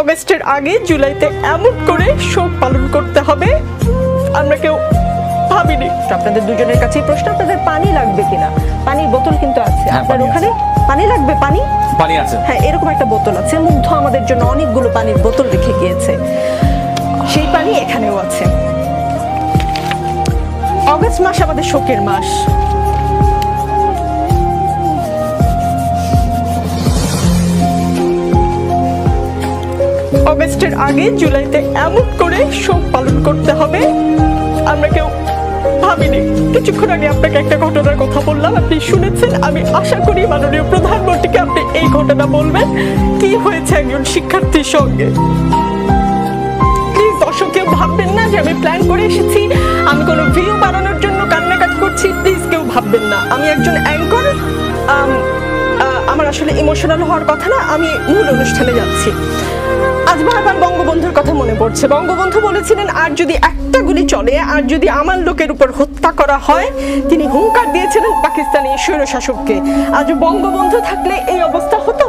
অগস্টের আগে জুলাইতে এমন করে শোক পালন করতে হবে আমরা কেউ ভাবিনি। আপনাদের দুজনের কাছেই প্রশ্ন, আপনাদের পানি লাগবে কিনা? পানির বোতল কিন্তু আছে হ্যাঁ, আপনার পানি ওখানে। পানি লাগবে? পানি আছে। হ্যাঁ, এরকম একটা বোতল আছে। মুগ্ধ আমাদের জন্য অনেকগুলো পানির বোতল রেখে গিয়েছে, সেই পানি এখানেও আছে। অগস্ট মাস আমাদের শোকের মাস। অগস্টের আগে জুলাইতে এমন করে শোক পালন করতে হবে আমরা কেউ ভাবিনি। কিছুক্ষণ আগে আপনাকে একটা ঘটনার কথা বললাম, আপনি শুনেছেন। আমি আশা করি মাননীয় প্রধানমন্ত্রীকে আপনি এই ঘটনা বলবেন, কি হয়েছে একজন শিক্ষার্থীর সঙ্গে। প্লিজ দর্শক কেউ ভাববেন না যে আমি প্ল্যান করে এসেছি, আমি কোনো ভিডিও বানানোর জন্য কান্নাকাটি করছি। প্লিজ কেউ ভাববেন না, আমি একজন অ্যাঙ্কর। আমার আসলে ইমোশনাল হওয়ার কথা না, আমি মূল অনুষ্ঠানে যাচ্ছি। আজ বারবার বঙ্গবন্ধুর কথা মনে পড়ছে। বঙ্গবন্ধু বলেছিলেন, আর যদি একটা গুলি চলে, আর যদি আমার লোকের উপর হত্যা করা হয়, তিনি হুঙ্কার দিয়েছিলেন পাকিস্তানি স্বৈরশাসককে। আজ বঙ্গবন্ধু থাকলে এই অবস্থা হতো?